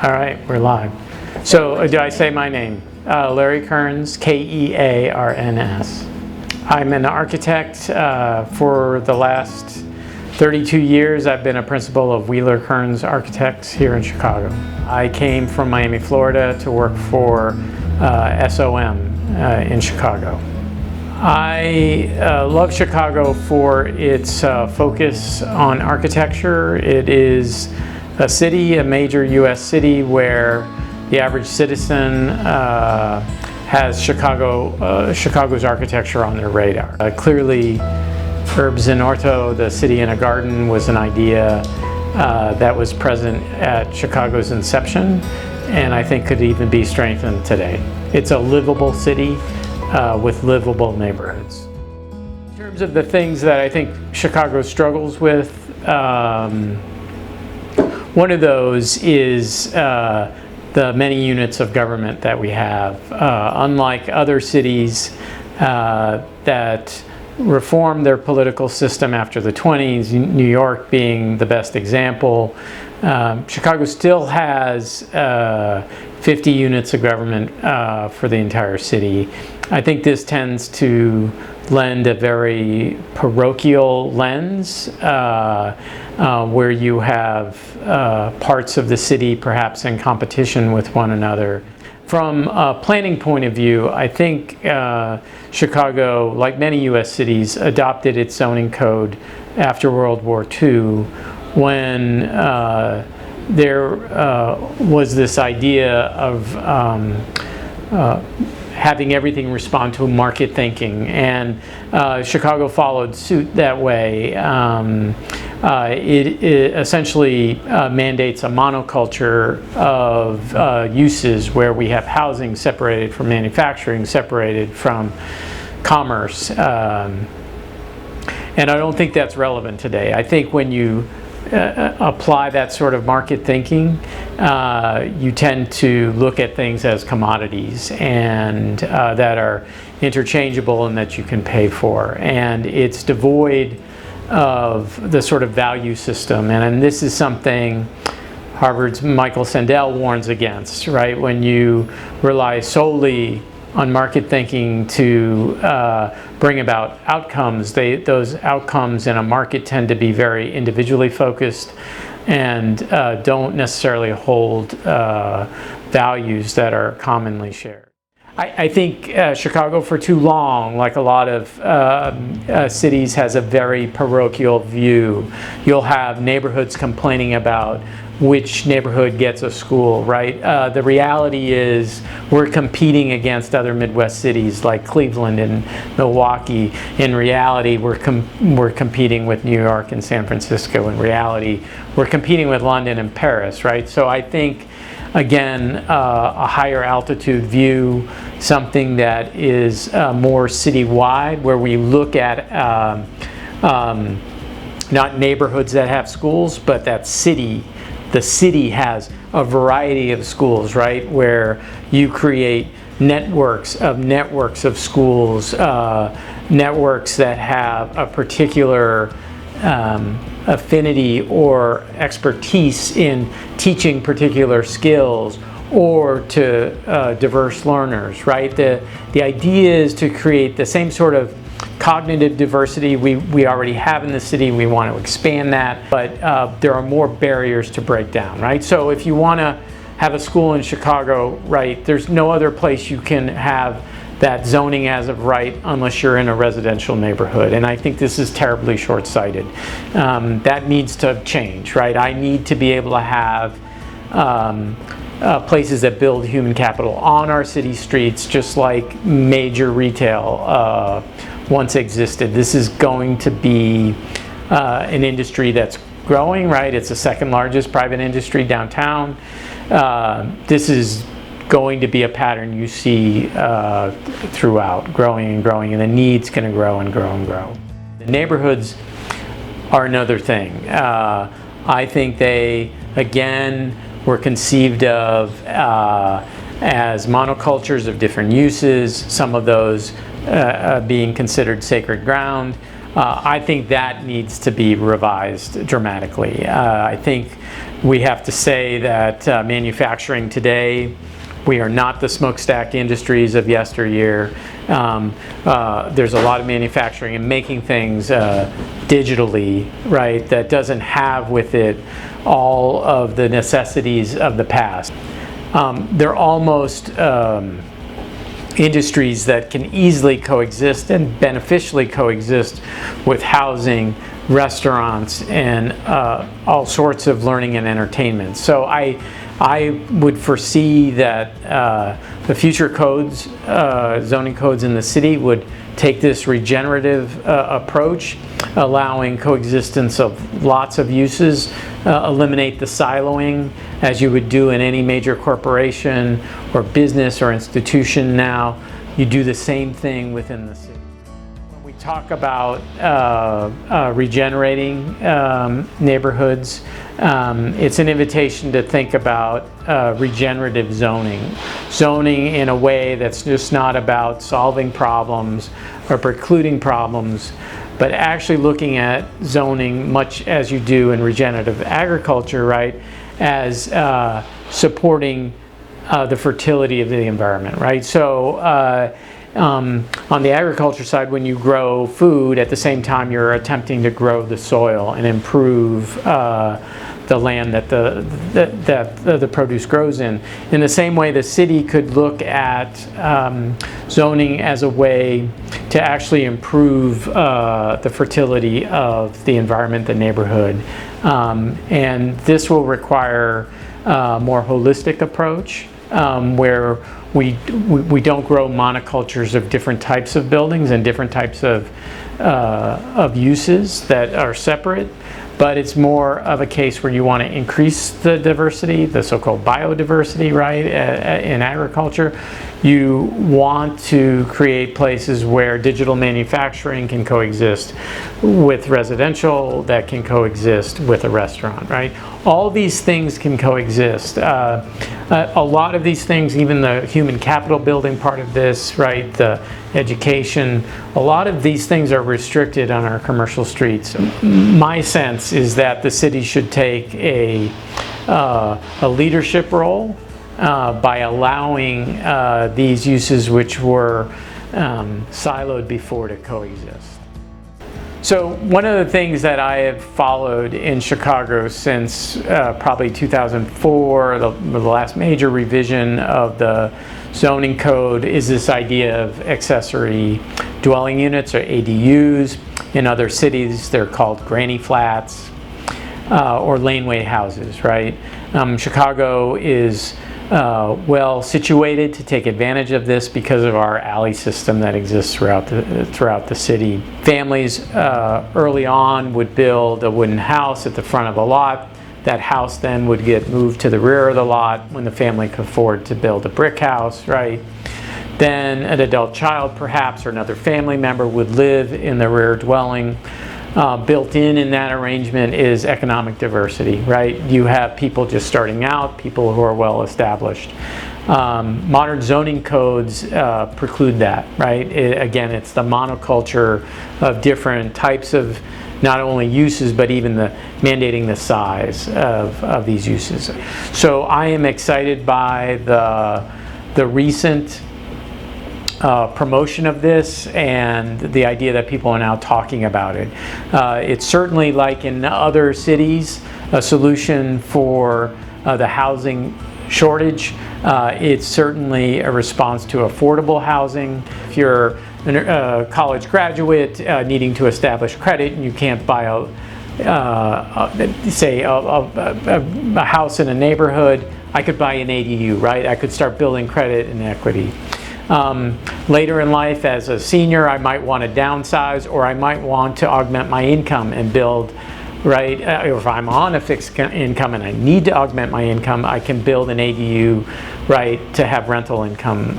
All right, we're live. So, do I say my name? Larry Kearns, Kearns. I'm an architect. For the last 32 years, I've been a principal of Wheeler Kearns Architects here in Chicago. I came from Miami, Florida to work for SOM in Chicago. I love Chicago for its focus on architecture. It is a city, a major U.S. city, where the average citizen has Chicago's architecture on their radar. Clearly, Urbs in Orto, the city in a garden, was an idea that was present at Chicago's inception, and I think could even be strengthened today. It's a livable city with livable neighborhoods. In terms of the things that I think Chicago struggles with, one of those is the many units of government that we have. Unlike other cities that reformed their political system after the 20s, New York being the best example, Chicago still has 50 units of government for the entire city. I think this tends to lend a very parochial lens where you have parts of the city perhaps in competition with one another. From a planning point of view, I think Chicago, like many U.S. cities, adopted its zoning code after World War II when there was this idea of having everything respond to market thinking, and Chicago followed suit that way. It essentially mandates a monoculture of uses where we have housing separated from manufacturing, separated from commerce. And I don't think that's relevant today. I think when you apply that sort of market thinking, you tend to look at things as commodities and that are interchangeable and that you can pay for. And it's devoid of the sort of value system. And this is something Harvard's Michael Sandel warns against, right? When you rely solely on market thinking to bring about outcomes, those outcomes in a market tend to be very individually focused and don't necessarily hold values that are commonly shared. I think Chicago for too long, like a lot of cities, has a very parochial view. You'll have neighborhoods complaining about which neighborhood gets a school, right? The reality is we're competing against other Midwest cities like Cleveland and Milwaukee. In reality, we're competing with New York and San Francisco. In reality, we're competing with London and Paris, right? So I think, again, a higher altitude view, something that is more citywide, where we look at not neighborhoods that have schools, but that the city has a variety of schools, right? Where you create networks of schools, networks that have a particular affinity or expertise in teaching particular skills or to diverse learners, right? The idea is to create the same sort of cognitive diversity we already have in the city. We want to expand that, but there are more barriers to break down, right? So if you want to have a school in Chicago, right, there's no other place you can have that zoning as of right unless you're in a residential neighborhood. And I think this is terribly short-sighted. That needs to change, right? I need to be able to have places that build human capital on our city streets, just like major retail once existed. This is going to be an industry that's growing, right? It's the second largest private industry downtown. This is going to be a pattern you see throughout, growing and growing, and the need's going to grow and grow and grow. The neighborhoods are another thing. I think they, again, were conceived of as monocultures of different uses, some of those being considered sacred ground. I think that needs to be revised dramatically. I think We have to say that manufacturing today, we are not the smokestack industries of yesteryear. There's a lot of manufacturing and making things digitally, right, that doesn't have with it all of the necessities of the past. They're almost industries that can easily coexist and beneficially coexist with housing, restaurants, and all sorts of learning and entertainment. So I would foresee that the future codes, zoning codes in the city would take this regenerative approach, allowing coexistence of lots of uses, eliminate the siloing as you would do in any major corporation or business or institution now. You do the same thing within the city. When we talk about regenerating neighborhoods, it's an invitation to think about regenerative zoning. Zoning in a way that's just not about solving problems or precluding problems, but actually looking at zoning much as you do in regenerative agriculture, right, as supporting the fertility of the environment, right? So on the agriculture side, when you grow food, at the same time you're attempting to grow the soil and improve the land that the produce grows in. In the same way, the city could look at zoning as a way to actually improve the fertility of the environment, the neighborhood. And this will require a more holistic approach where we don't grow monocultures of different types of buildings and different types of uses that are separate, but it's more of a case where you want to increase the diversity, the so-called biodiversity, right, in agriculture. You want to create places where digital manufacturing can coexist with residential, that can coexist with a restaurant, right? All these things can coexist. A lot of these things, even the human capital building part of this, right, the education, a lot of these things are restricted on our commercial streets. My sense is that the city should take a leadership role by allowing these uses which were siloed before to coexist. So one of the things that I have followed in Chicago since probably 2004, the last major revision of the zoning code, is this idea of accessory dwelling units, or ADUs. In other cities, they're called granny flats or laneway houses, right? Chicago is well situated to take advantage of this because of our alley system that exists throughout the city. Families early on would build a wooden house at the front of a lot. That house then would get moved to the rear of the lot when the family could afford to build a brick house, right? Then an adult child perhaps, or another family member, would live in the rear dwelling. Built in that arrangement is economic diversity, right? You have people just starting out, people who are well established. Modern zoning codes preclude that, right? Again, it's the monoculture of different types of not only uses, but even mandating the size of these uses. So I am excited by the recent promotion of this and the idea that people are now talking about it. It's certainly, like in other cities, a solution for the housing shortage. It's certainly a response to affordable housing. If you're a college graduate needing to establish credit and you can't buy say a house in a neighborhood, I could buy an ADU, right? I could start building credit and equity. Later in life, as a senior, I might want to downsize, or I might want to augment my income and build, right? Or if I'm on a fixed income and I need to augment my income, I can build an ADU, right, to have rental income,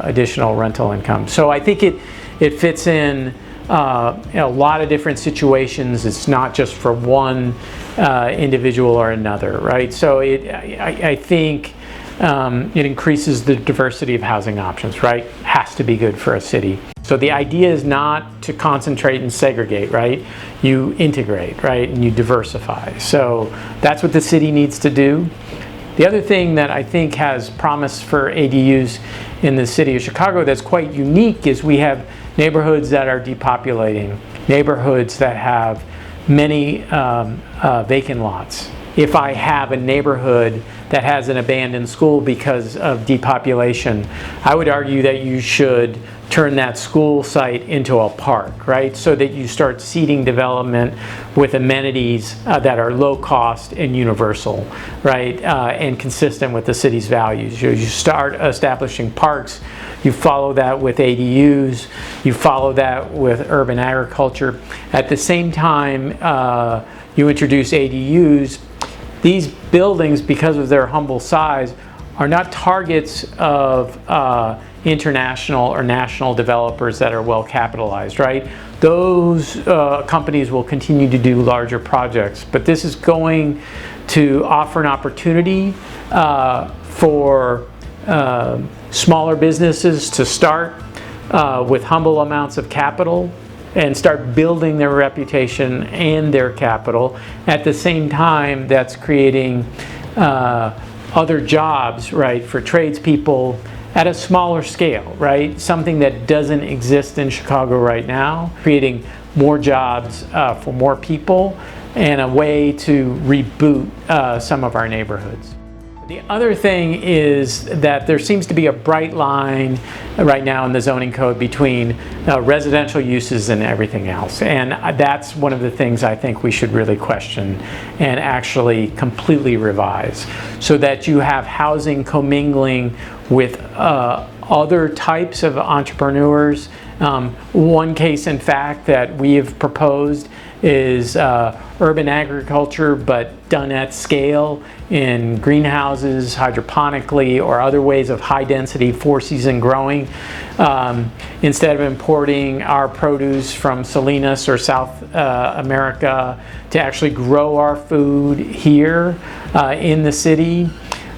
additional rental income. So I think it fits in a lot of different situations. It's not just for one individual or another, right? So I think it increases the diversity of housing options, right? Has to be good for a city. So the idea is not to concentrate and segregate, right? You integrate, right? And you diversify. So that's what the city needs to do. The other thing that I think has promise for ADUs in the city of Chicago that's quite unique is we have neighborhoods that are depopulating, neighborhoods that have many vacant lots. If I have a neighborhood that has an abandoned school because of depopulation, I would argue that you should turn that school site into a park, right? So that you start seeding development with amenities that are low cost and universal, right? And consistent with the city's values. You start establishing parks, you follow that with ADUs, you follow that with urban agriculture. At the same time, you introduce ADUs. These buildings, because of their humble size, are not targets of international or national developers that are well capitalized, right? Those companies will continue to do larger projects, but this is going to offer an opportunity for smaller businesses to start with humble amounts of capital and start building their reputation and their capital. At the same time, that's creating other jobs, right, for tradespeople at a smaller scale, right? Something that doesn't exist in Chicago right now, creating more jobs for more people and a way to reboot some of our neighborhoods. The other thing is that there seems to be a bright line right now in the zoning code between residential uses and everything else. And that's one of the things I think we should really question and actually completely revise, so that you have housing commingling with other types of entrepreneurs. One case, in fact, that we have proposed is urban agriculture, but done at scale in greenhouses, hydroponically, or other ways of high density four-season growing. Instead of importing our produce from Salinas or South America, to actually grow our food here in the city,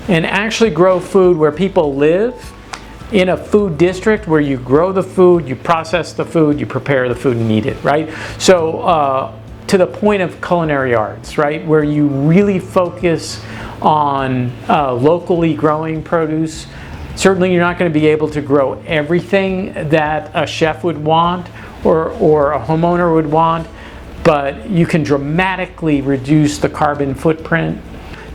and actually grow food where people live, in a food district where you grow the food, you process the food, you prepare the food and eat it, right? So to the point of culinary arts, right, where you really focus on locally growing produce. Certainly you're not going to be able to grow everything that a chef would want or a homeowner would want, but you can dramatically reduce the carbon footprint.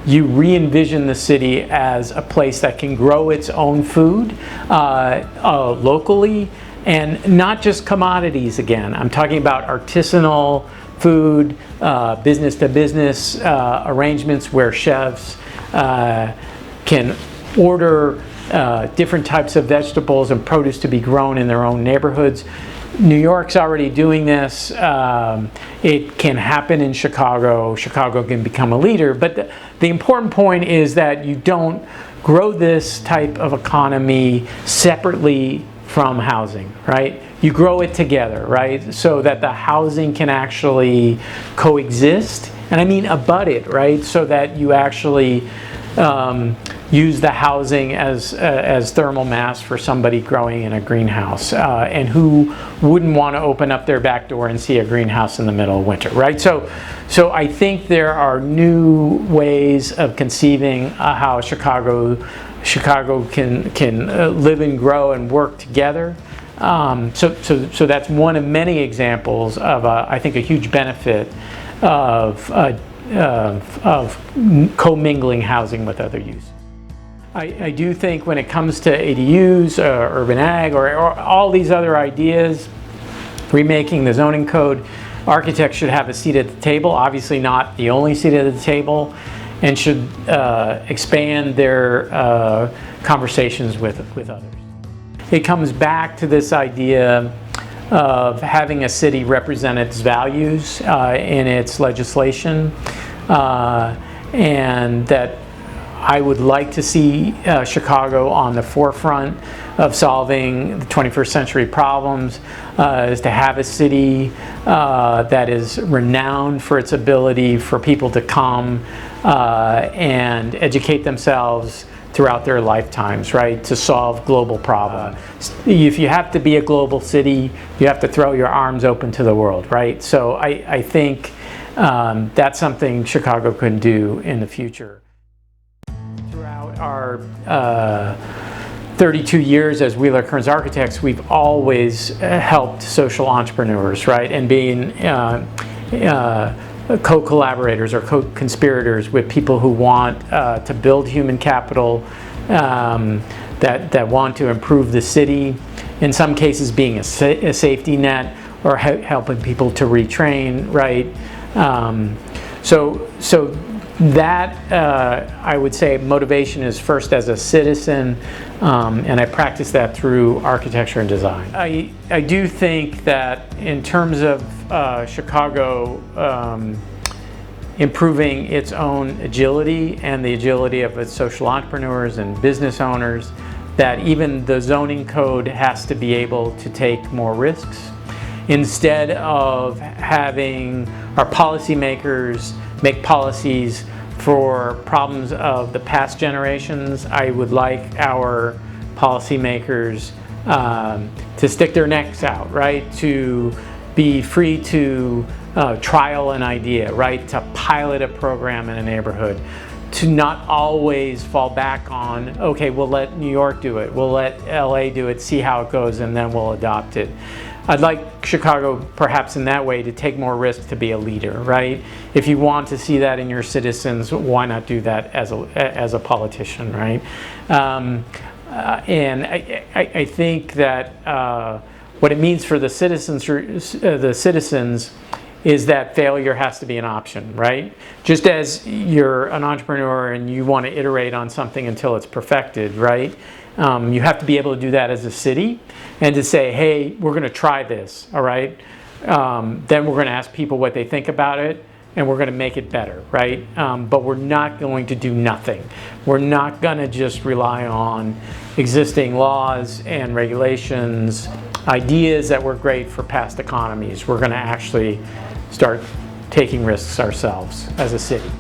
You re-envision the city as a place that can grow its own food locally, and not just commodities again. I'm talking about artisanal food, business-to-business arrangements where chefs can order different types of vegetables and produce to be grown in their own neighborhoods. New York's already doing this. It can happen in Chicago. Chicago can become a leader. But the important point is that you don't grow this type of economy separately from housing, right? You grow it together, right? So that the housing can actually coexist. And I mean abut it, right? So that you actually use the housing as thermal mass for somebody growing in a greenhouse, and who wouldn't want to open up their back door and see a greenhouse in the middle of winter, right? So I think there are new ways of conceiving how Chicago can live and grow and work together. So that's one of many examples of I think a huge benefit of commingling housing with other uses. I do think when it comes to ADUs, urban ag, or all these other ideas, remaking the zoning code, architects should have a seat at the table, obviously not the only seat at the table, and should expand their conversations with others. It comes back to this idea of having a city represent its values in its legislation, and that I would like to see Chicago on the forefront of solving the 21st century problems, is to have a city that is renowned for its ability for people to come and educate themselves throughout their lifetimes, right, to solve global problems. If you have to be a global city, you have to throw your arms open to the world, right? So I think that's something Chicago can do in the future. Throughout our 32 years as Wheeler Kearns Architects, we've always helped social entrepreneurs, right, and being co-collaborators or co-conspirators with people who want to build human capital, that want to improve the city, in some cases being a safety net or helping people to retrain, right? So that, I would say, motivation is first as a citizen, and I practice that through architecture and design. I do think that in terms of Chicago improving its own agility and the agility of its social entrepreneurs and business owners, that even the zoning code has to be able to take more risks. Instead of having our policymakers make policies for problems of the past generations, I would like our policymakers to stick their necks out, right? To be free to trial an idea, right? To pilot a program in a neighborhood. To not always fall back on, okay, we'll let New York do it, we'll let LA do it, see how it goes, and then we'll adopt it. I'd like Chicago, perhaps in that way, to take more risks, to be a leader, right? If you want to see that in your citizens, why not do that as a politician, right? And I think that what it means for the citizens is that failure has to be an option, right? Just as you're an entrepreneur and you want to iterate on something until it's perfected, right? You have to be able to do that as a city and to say, hey, we're going to try this, all right? Then we're going to ask people what they think about it, and we're going to make it better, right? But we're not going to do nothing. We're not going to just rely on existing laws and regulations, ideas that were great for past economies. We're going to actually start taking risks ourselves as a city.